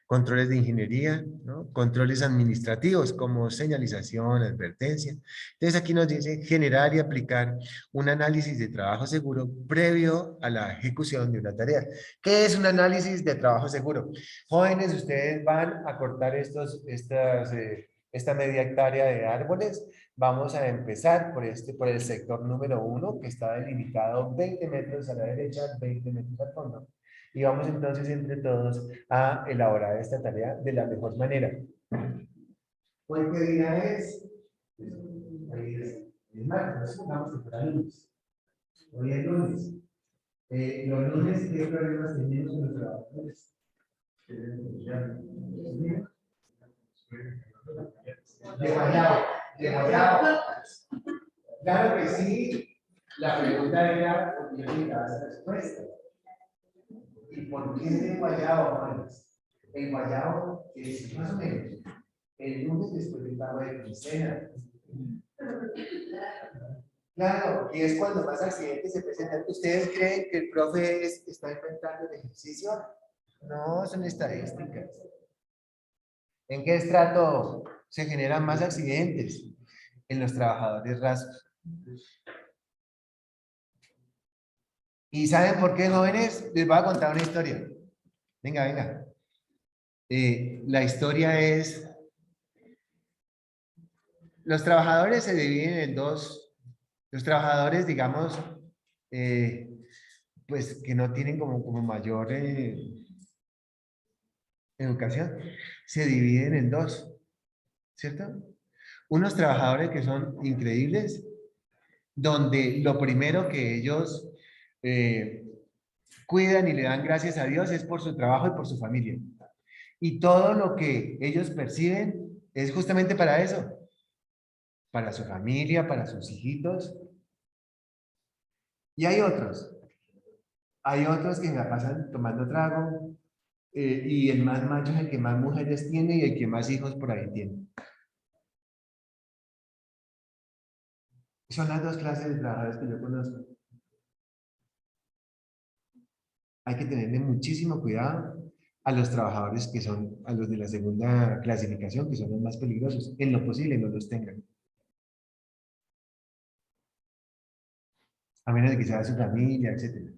Controles de ingeniería, ¿no? Controles administrativos como señalización, advertencia. Entonces aquí nos dice generar y aplicar un análisis de trabajo seguro previo a la ejecución de una tarea. ¿Qué es un análisis de trabajo seguro? Jóvenes, ustedes van a cortar esta media hectárea de árboles. Vamos a empezar por el sector número 1, que está delimitado 20 metros a la derecha, 20 metros al fondo. Y vamos entonces entre todos a elaborar esta tarea de la mejor manera. ¿Hoy qué día es? Hoy es martes, vamos a empezar lunes. Hoy es lunes. Los lunes, ¿qué problemas tenemos en los trabajadores? De guayabo, de guayabo. Claro que sí, la pregunta era por qué necesitaba esa respuesta. ¿Y por qué de guayabo, jóvenes? El guayabo es más o menos el lunes después del pago de quincena. Claro, y es cuando más accidentes se presentan. ¿Ustedes creen que el profe está inventando el ejercicio? No, son estadísticas. ¿En qué estrato se generan más accidentes? En los trabajadores rasos. ¿Y saben por qué, jóvenes? Les voy a contar una historia. Venga, venga. La historia es, los trabajadores se dividen en dos. Los trabajadores, digamos, pues que no tienen como mayor educación, se dividen en dos, ¿cierto? Unos trabajadores que son increíbles, donde lo primero que ellos eh, cuidan y le dan gracias a Dios es por su trabajo y por su familia. Y todo lo que ellos perciben es justamente para eso, para su familia, para sus hijitos. Y hay otros que me la pasan tomando trago, y el más macho es el que más mujeres tiene y el que más hijos por ahí tiene. Son las dos clases de trabajadores que yo conozco. Hay que tenerle muchísimo cuidado a los trabajadores que son, a los de la segunda clasificación, que son los más peligrosos. En lo posible no los tengan. A menos de que sea su familia, etcétera.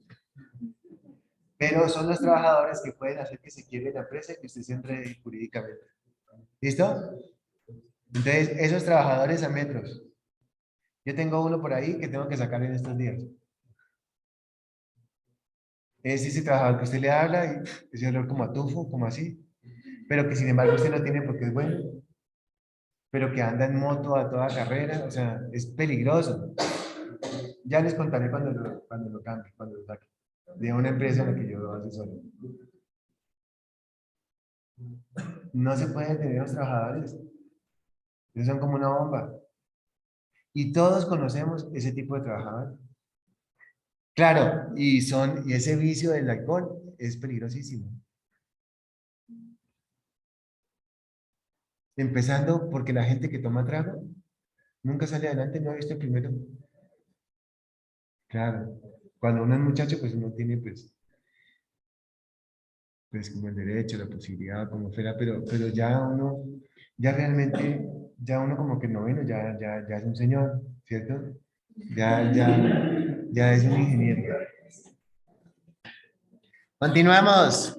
Pero son los trabajadores que pueden hacer que se quiebre la empresa y que usted se enrede jurídicamente. ¿Listo? Entonces, esos trabajadores a metros. Yo tengo uno por ahí que tengo que sacar en estos días. Es ese trabajador que usted le habla y ese olor como a tufo, como así, pero que sin embargo usted no tiene porque es bueno, pero que anda en moto a toda carrera, o sea, es peligroso. Ya les contaré cuando lo cambie, cuando lo saque, de una empresa en la que yo asesoro. No se pueden tener los trabajadores, ellos son como una bomba. Y todos conocemos ese tipo de trabajadores. Claro, y ese vicio del alcohol es peligrosísimo. Empezando porque la gente que toma trago nunca sale adelante, no ha visto el primero. Claro, cuando uno es muchacho, pues uno tiene pues como el derecho, la posibilidad, como fuera, pero ya uno, ya realmente, ya uno como que noveno, ya es un señor, ¿cierto? Ya, Ya es un ingeniero. Continuamos.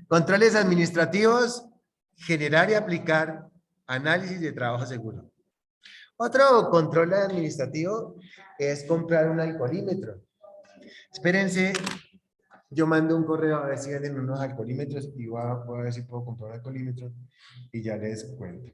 Controles administrativos, generar y aplicar análisis de trabajo seguro. Otro control administrativo es comprar un alcoholímetro. Espérense, yo mando un correo a ver si venden unos alcoholímetros y voy a ver si puedo comprar un alcoholímetro y ya les cuento.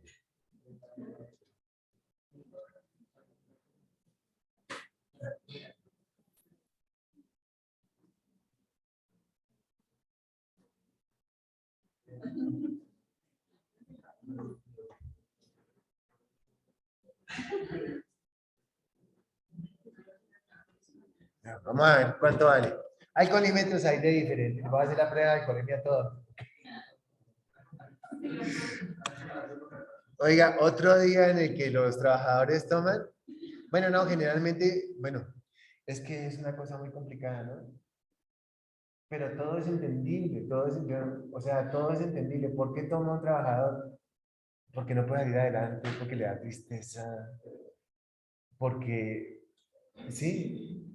Vamos a ver cuánto vale. Alcoholímetros hay de diferentes. Voy a hacer la prueba de alcoholemia a todos. Oiga, otro día en el que los trabajadores toman, bueno, no, generalmente, bueno, es que es una cosa muy complicada, ¿no? Pero todo es entendible, o sea, todo es entendible. ¿Por qué toma un trabajador? Porque no puede ir adelante, porque le da tristeza, porque, sí,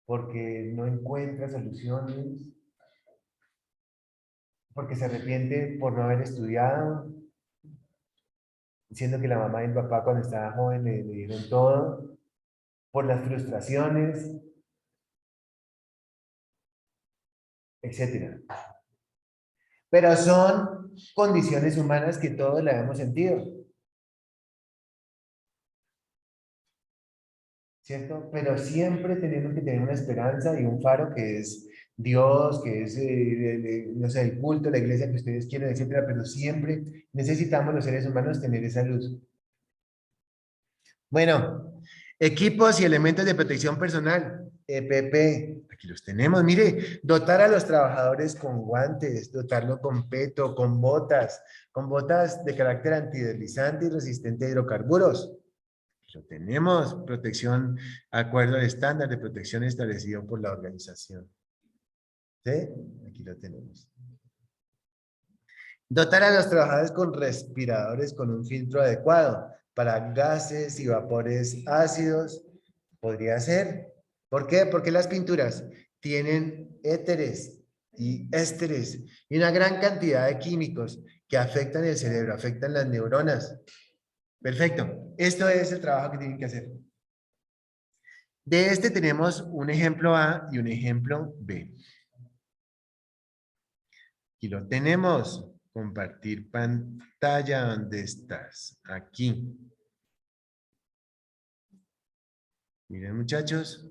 porque no encuentra soluciones, porque se arrepiente por no haber estudiado, siendo que la mamá y el papá cuando estaba joven le dieron todo, por las frustraciones, etcétera. Pero son condiciones humanas que todos la hemos sentido, ¿cierto? Pero siempre tenemos que tener una esperanza y un faro que es Dios, que es, no sé, el culto, la iglesia que ustedes quieren, etcétera, pero siempre necesitamos los seres humanos tener esa luz. Bueno, equipos y elementos de protección personal, EPP, aquí los tenemos, mire, dotar a los trabajadores con guantes, dotarlo con peto, con botas de carácter antideslizante y resistente a hidrocarburos. Lo tenemos, protección, acuerdo al estándar de protección establecido por la organización. ¿Sí? Aquí lo tenemos. Dotar a los trabajadores con respiradores con un filtro adecuado para gases y vapores ácidos. Podría ser. ¿Por qué? Porque las pinturas tienen éteres y ésteres y una gran cantidad de químicos que afectan el cerebro, afectan las neuronas. Perfecto. Esto es el trabajo que tienen que hacer. De este tenemos un ejemplo A y un ejemplo B. Aquí lo tenemos. Compartir pantalla. ¿Dónde estás? Aquí. Miren, muchachos.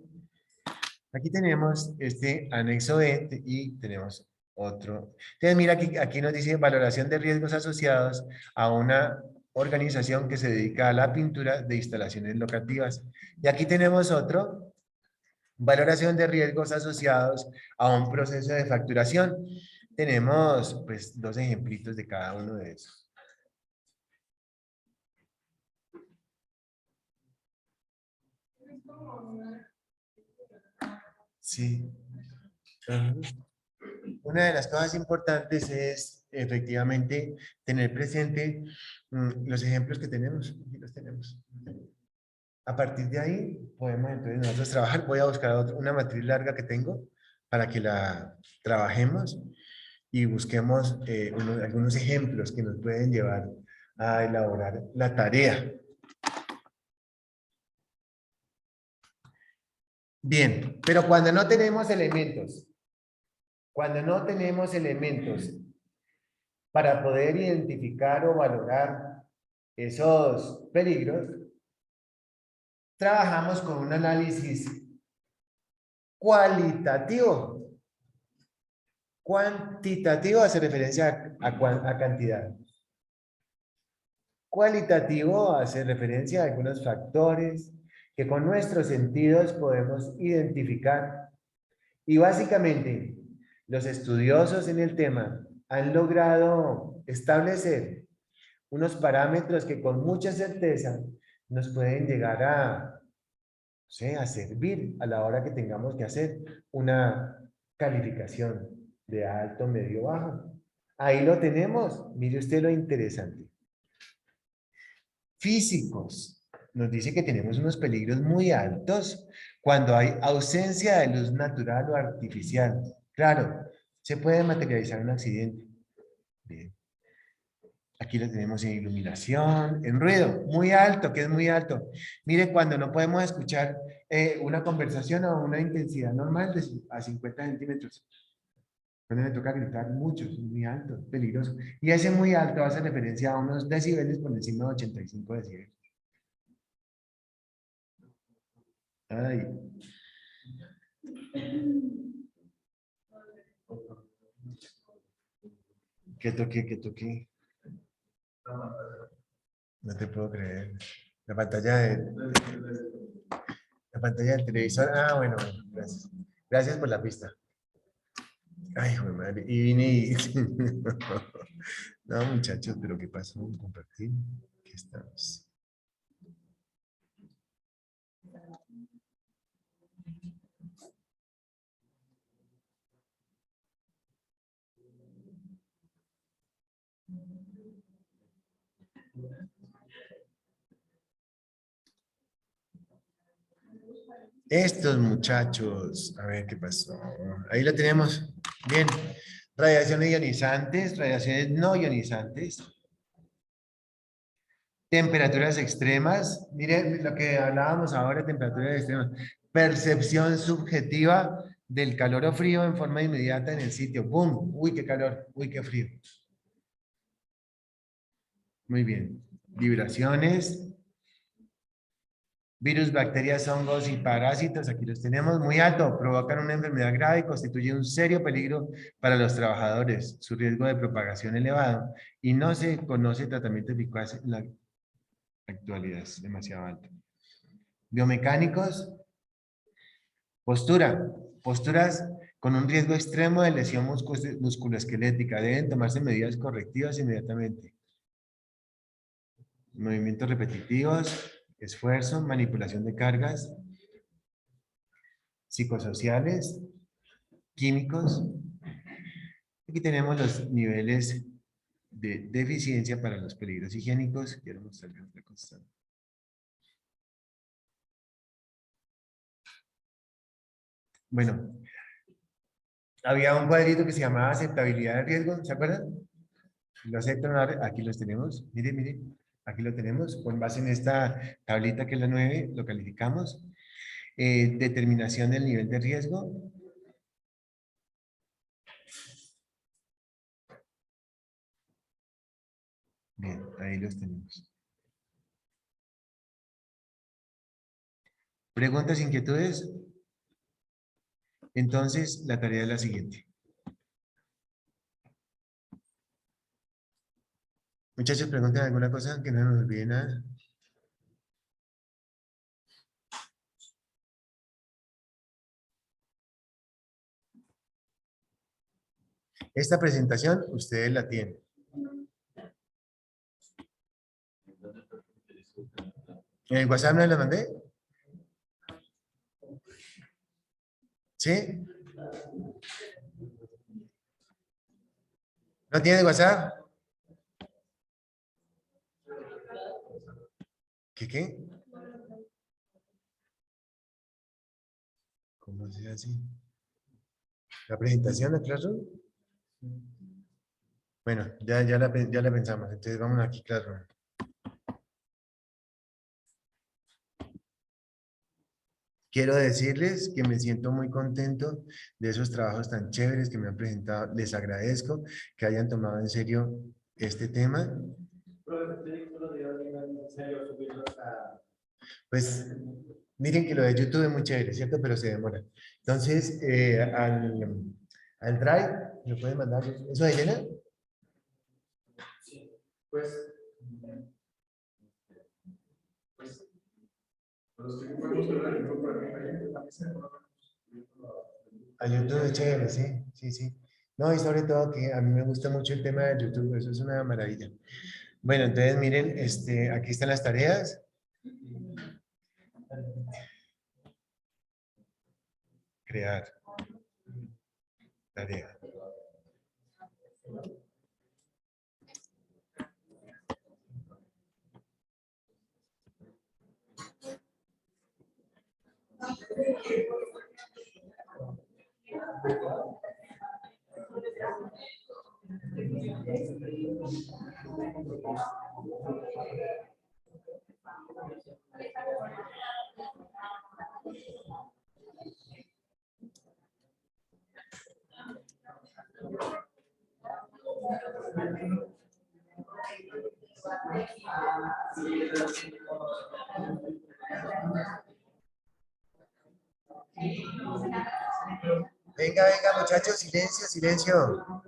Aquí tenemos este anexo B y tenemos otro. Entonces, mira, aquí nos dice valoración de riesgos asociados a una organización que se dedica a la pintura de instalaciones locativas. Y aquí tenemos otro, valoración de riesgos asociados a un proceso de facturación. Tenemos, pues, dos ejemplitos de cada uno de esos. Sí. Ajá. Una de las cosas importantes es efectivamente tener presente los ejemplos que tenemos. Aquí los tenemos. A partir de ahí podemos entonces nosotros trabajar. Voy a buscar una matriz larga que tengo para que la trabajemos y busquemos algunos ejemplos que nos pueden llevar a elaborar la tarea. Bien, pero cuando no tenemos elementos para poder identificar o valorar esos peligros, trabajamos con un análisis cualitativo. Cuantitativo hace referencia a cantidad. Cualitativo hace referencia a algunos factores que con nuestros sentidos podemos identificar. Y básicamente, los estudiosos en el tema han logrado establecer unos parámetros que con mucha certeza nos pueden llegar a, o sea, a servir a la hora que tengamos que hacer una calificación de alto, medio, bajo. Ahí lo tenemos. Mire usted lo interesante. Físicos. nos dice que tenemos unos peligros muy altos cuando hay ausencia de luz natural o artificial. Claro, se puede materializar un accidente. Bien. Aquí lo tenemos en iluminación, en ruido, muy alto, que es muy alto. Mire, cuando no podemos escuchar una conversación a una intensidad normal a 50 centímetros. Cuando me toca gritar mucho, es muy alto, peligroso. Y ese muy alto hace referencia a unos decibeles por encima de 85 decibeles. Ay. ¿Qué toqué? ¿Qué toqué? No te puedo creer. La pantalla la pantalla del televisor. Ah, bueno, bueno, gracias. Gracias por la pista. Ay, hijo de madre. Y vine y... No, muchachos, pero ¿qué pasó? Compartir. Aquí estamos. Estos muchachos, a ver qué pasó. Ahí lo tenemos. Bien. Radiaciones ionizantes, radiaciones no ionizantes. Temperaturas extremas. Mire lo que hablábamos ahora, temperaturas extremas. Percepción subjetiva del calor o frío en forma inmediata en el sitio. ¡Bum! Uy, qué calor. Uy, qué frío. Muy bien. Vibraciones. Virus, bacterias, hongos y parásitos, aquí los tenemos, muy alto, provocan una enfermedad grave y constituyen un serio peligro para los trabajadores, su riesgo de propagación elevado y no se conoce tratamiento eficaz en la actualidad, es demasiado alto. Biomecánicos, posturas con un riesgo extremo de lesión musculoesquelética, deben tomarse medidas correctivas inmediatamente. Movimientos repetitivos, esfuerzo, manipulación de cargas, psicosociales, químicos. Aquí tenemos los niveles de deficiencia para los peligros higiénicos. Quiero mostrarles otra cosa. Bueno, había un cuadrito que se llamaba aceptabilidad de riesgo, ¿se acuerdan? Lo aceptan, aquí los tenemos. Mire, mire, aquí lo tenemos. Con base en esta tablita que es la 9, lo calificamos. Determinación del nivel de riesgo. Bien, ahí los tenemos. ¿Preguntas, inquietudes? Entonces, la tarea es la siguiente. Muchachos, pregunten alguna cosa que no nos olvide nada. Esta presentación ustedes la tienen. ¿En el WhatsApp no la mandé? ¿Sí? ¿No tiene WhatsApp? ¿Qué? ¿Cómo se así? ¿La presentación, la Classroom? Bueno, ya la pensamos. Entonces vamos aquí, Classroom. Quiero decirles que me siento muy contento de esos trabajos tan chéveres que me han presentado. Les agradezco que hayan tomado en serio este tema. Pues miren que lo de YouTube es muy chévere, ¿cierto? Pero se demora. Entonces, al Drive, ¿me pueden mandar eso de llena? Pues, a YouTube es chévere, sí, sí, sí. No, y sobre todo que a mí me gusta mucho el tema de YouTube, eso es una maravilla. Bueno, entonces miren, aquí están las tareas. Crear. Tarea. Venga, venga, muchachos, silencio, silencio.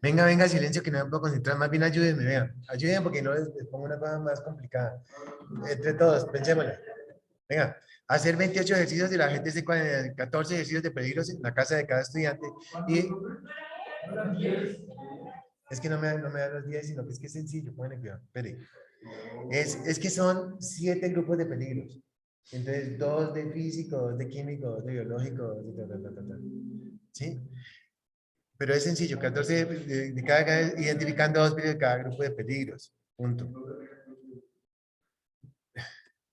Venga, venga, silencio, que no me puedo concentrar. Más bien ayúdenme, vean. Ayúdenme porque no les pongo una cosa más complicada. Entre todos, pensémosle. Venga, hacer 28 ejercicios de la gente de 14 ejercicios de peligros en la casa de cada estudiante. Y es que no me da los 10, sino que es sencillo. Pónganle cuidado. Espere. Es que son 7 grupos de peligros. Entonces, 2 de físico, 2 de químico, 2 de biológico, 2 de ¿sí? Pero es sencillo, 14 de cada, identificando 2 de cada grupo de peligros. Punto.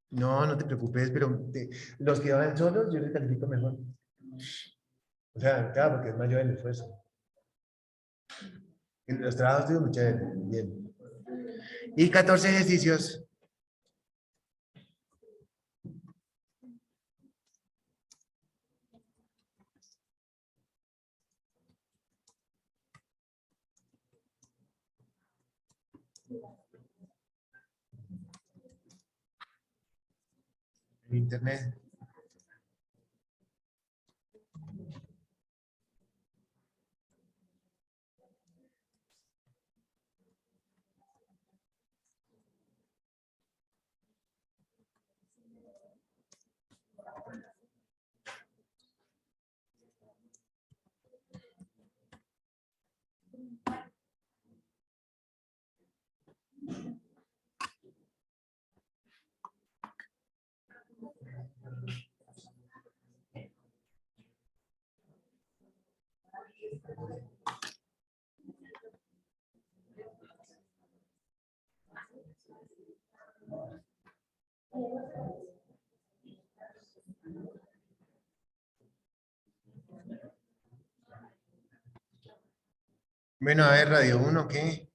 No, no te preocupes, pero los que van solos, yo les califico mejor. O sea, claro, porque es mayor el esfuerzo. En los trabajos digo mucho bien. Y 14 ejercicios. En internet. Bueno, a ver, Radio Uno, ¿qué?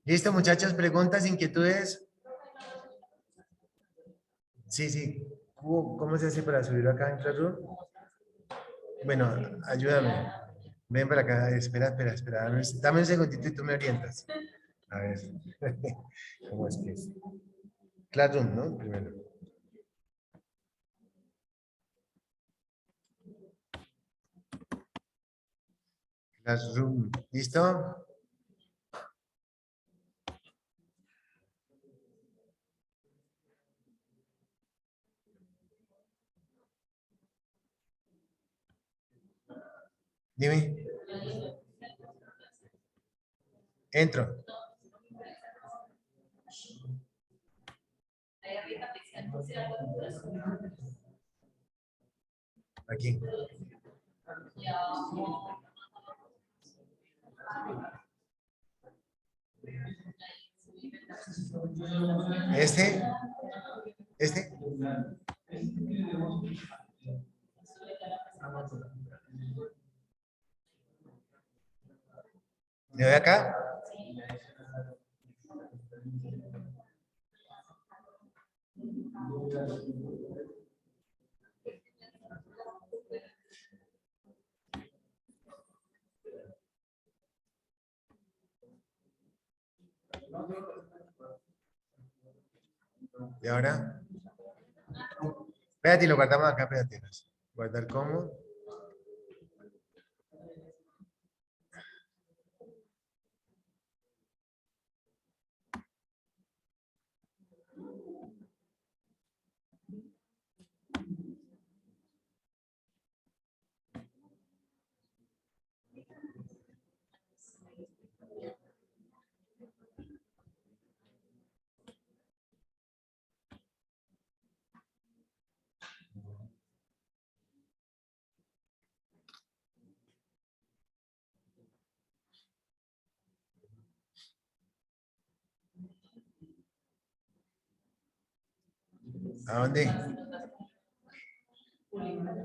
Listo, muchachos, preguntas, inquietudes. Sí, sí. ¿Cómo se hace para subir acá en Classroom? Bueno, ayúdame. Ven para acá. Espera. Dame un segundito y tú me orientas. A ver. ¿Cómo es que es? Classroom, ¿no? Primero. Classroom. ¿Listo? Dime. Entro. Aquí. Este. Este. ¿Le doy acá? ¿Y ahora? Espérate, y lo guardamos acá, espérate. Guardar como. ¿A dónde?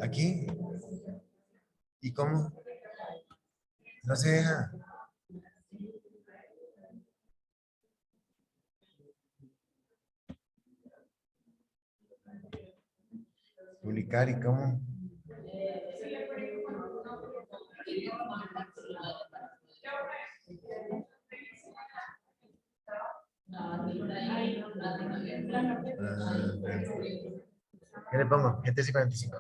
¿Aquí? ¿Y cómo? No se deja. Publicar y cómo. ¿Qué le pongo? Gente 55.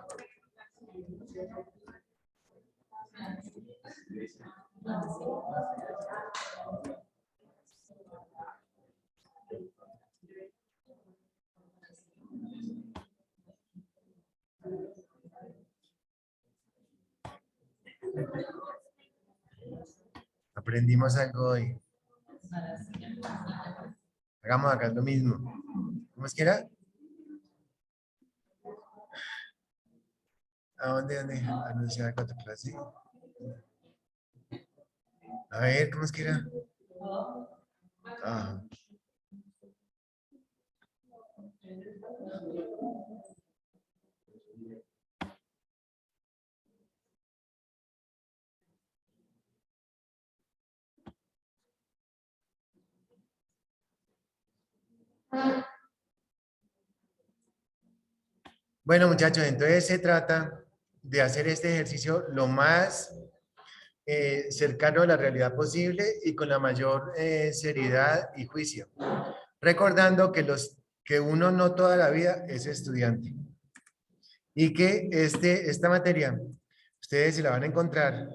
Aprendimos algo hoy. Hagamos acá lo mismo. ¿Cómo es que era? ¿A dónde? ¿Dónde? Anunciar cuatro clases. A ver, ¿cómo es que era? Ah. Bueno, muchachos, entonces se trata de hacer este ejercicio lo más cercano a la realidad posible y con la mayor seriedad y juicio. Recordando que uno no toda la vida es estudiante y que esta materia ustedes se la van a encontrar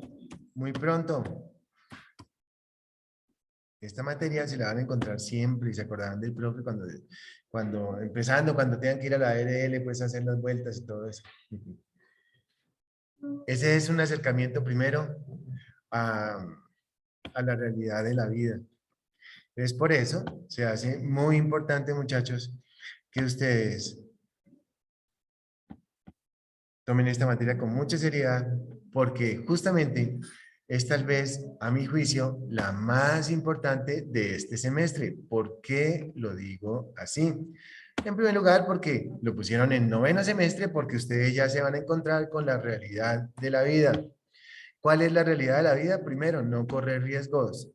muy pronto. Esta materia se la van a encontrar siempre y se acordarán del profe cuando tengan que ir a la ARL, pues hacer las vueltas y todo eso. Ese es un acercamiento primero a, a la realidad de la vida. Es por eso, se hace muy importante, muchachos, que ustedes tomen esta materia con mucha seriedad, porque justamente es tal vez, a mi juicio, la más importante de este semestre. ¿Por qué lo digo así? En primer lugar, porque lo pusieron en noveno semestre, porque ustedes ya se van a encontrar con la realidad de la vida. ¿Cuál es la realidad de la vida? Primero, no correr riesgos.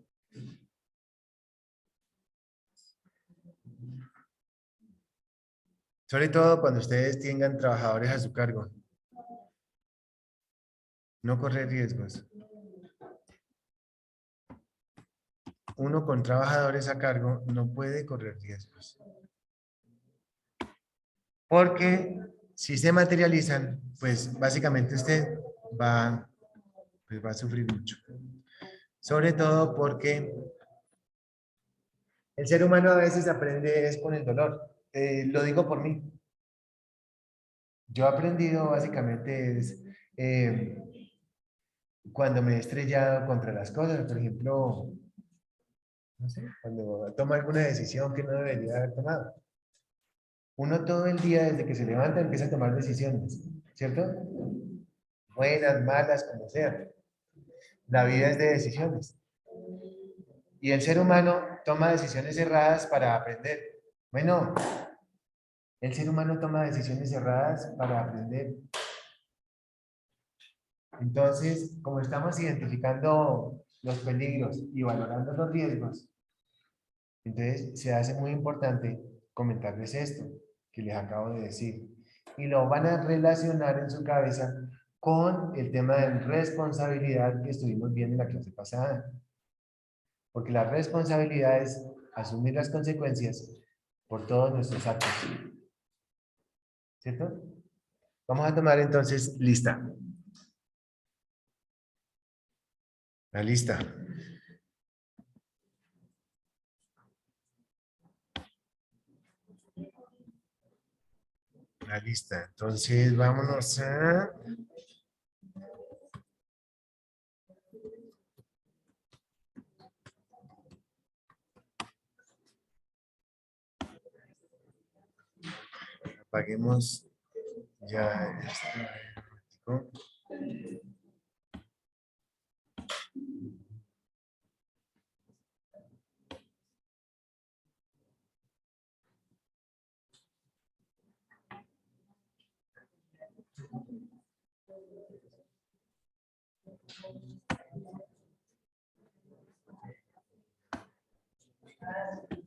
Sobre todo cuando ustedes tengan trabajadores a su cargo. No correr riesgos. Uno con trabajadores a cargo no puede correr riesgos. Porque si se materializan, pues básicamente usted va a sufrir mucho. Sobre todo porque el ser humano a veces aprende es con el dolor. Lo digo por mí. Yo he aprendido básicamente eh, cuando me he estrellado contra las cosas, por ejemplo, no sé, cuando toma alguna decisión que no debería haber tomado. Uno todo el día, desde que se levanta, empieza a tomar decisiones, ¿cierto? Buenas, malas, como sea. La vida es de decisiones. Y el ser humano toma decisiones erradas para aprender. Bueno, el ser humano toma decisiones erradas para aprender. Entonces, como estamos identificando los peligros y valorando los riesgos, entonces se hace muy importante comentarles esto que les acabo de decir. Y lo van a relacionar en su cabeza con el tema de responsabilidad que estuvimos viendo en la clase pasada. Porque la responsabilidad es asumir las consecuencias por todos nuestros actos. ¿Cierto? Vamos a tomar entonces lista. La lista. La lista. Entonces, vámonos a... Apaguemos ya esto.